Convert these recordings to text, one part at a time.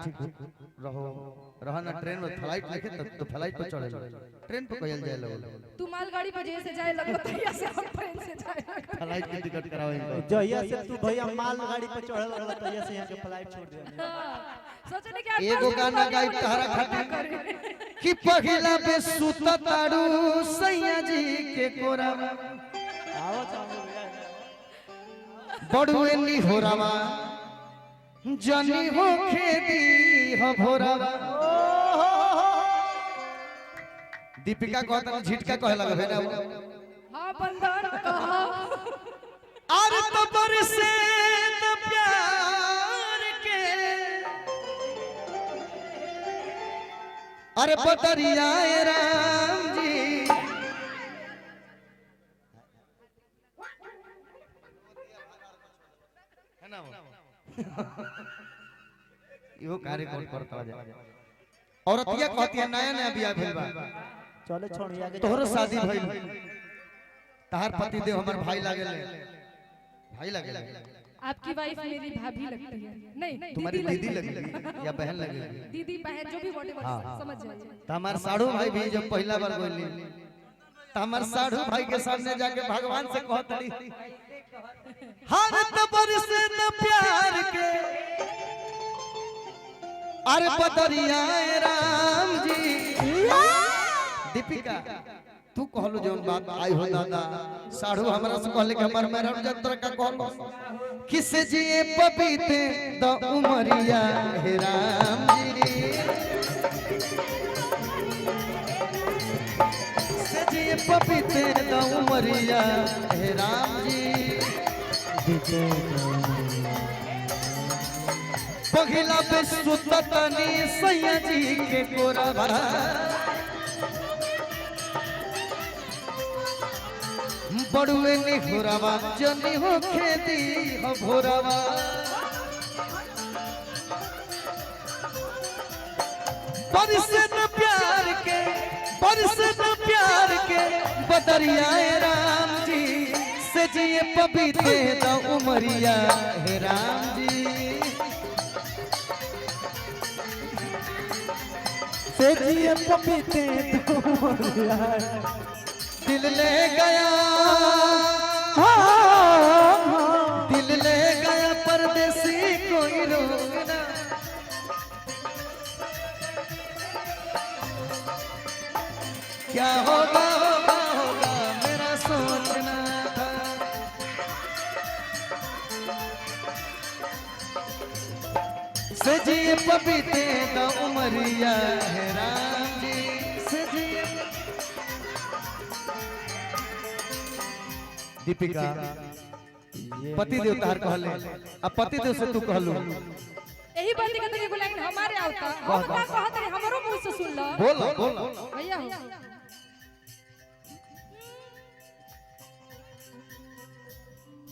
ठीक रहो रहा ना ट्रेन में फ्लाइट लेके तो फ्लाइट पे चढ़े ट्रेन पे कहल जाए लोग तू मालगाड़ी पे जैसे जाए लगो तैया से हम ट्रेन से जाए फ्लाइट की टिकट करावे जहिया से तू भैया मालगाड़ी पे चढ़ल रहल तहिया से यहां के फ्लाइट छोड़ दे सोचने के एगो गाना गाई तहरा खातिर कि पहिला बे सुता ताड़ू सैया जी के कोरा आओ चाहो भैया बड़ुए नी होरावा जनी हो खेती हो भोरावा दीपिका को तने झिटका कहे लगे ना हां बंदर कहा अरे तो बरसे तो प्यार के अरे बदरिया राम जी है ना यो कार्य कौन करता है औरतिया कहती है नया नया बियाह भेल बा चले छोड़िया के तोहर शादी भइल तहार पति देव हमर भाई लागेले आपकी वाइफ मेरी भाभी लगती है नहीं तुम्हारी दीदी लगेगी या बहन लगेगी दीदी बहन जो भी व्हाटएवर समझ जाइए तो हमार साढ़ू भाई भी जब पहला बार बोली तो हमार साढ़ू भाई के सामने जाके भगवान से कहतड़ी हर तबर से न प्यार के अरे बदरिया राम जी दीपिका तू कहलू जौन बात आई हो दादा साढ़ू हमरा से कहले कि हमर मेरा जंत्र का कहलो किस जिए पपीते द उमरिया हे राम जी से जिए पपीते द उमरिया हे राम जी पहिला पे सुततनी सैया जी के कोरावा बड़ुए नी होरावा जनी हो खेती हो भोरावा बरसे न प्यार के बदरिया राम जी से जिए पपीते द उमरिया हे राम जी से जिए पपीते तो दिल ले गया दिल ले गया परदेसी कोई रोकना क्या होगा मेरा सोचना था से जिए पपीते द उमरिया है राम जी से जिए दीपिका पति देव तार कहले अब पति देव से तू कहलू यही बात कहते हैं लाइन हमारे आवता हम का कहत है हमरो मुंह से सुन लो बोल भैया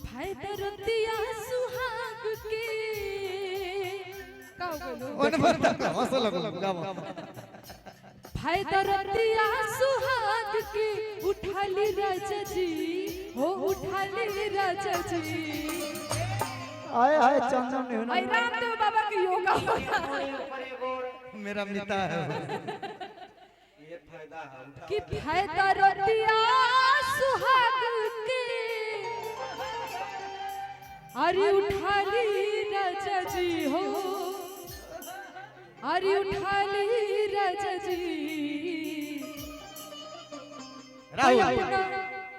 भाई दरदिया सुहाग के का बोलो ओने भरता हंस लगल गावा भाई दरदिया सुहाग के उठाली राजा जी हो उठाली राजा जी आए आए चंदन ने आई रामदेव बाबा की योगा मेरा मिता है कि फायदा रतिया सुहाग के अरे उठाली राजा जी हो अरे उठाली राजा जी राहुल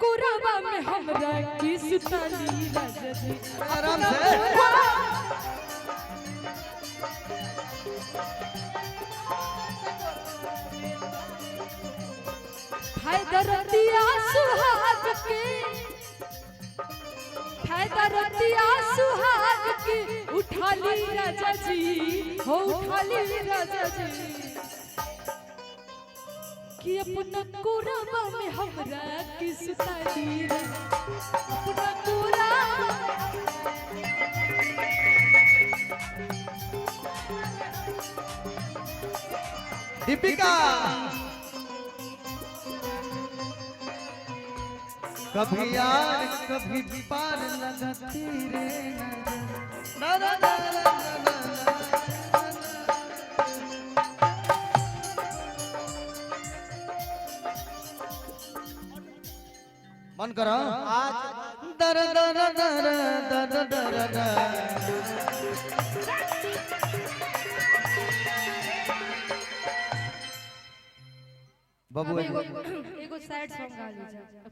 कोराबा में हमरा की सुताली राजा जी आराम से फायदा रतिया सुहाग के फायदा रतिया सुहाग के उठाली राजा जी हो उठाली राजा जी कि अपना कोराबा में हमरा की सुताली अपना कोराबा दीपिका कभी यार कभी पार लगती रे नजर। ना ना ना ना ना ना। मन करो आज दर दर दर दर दर दर बाबू एगो सैड सॉन्ग गा लीजिए।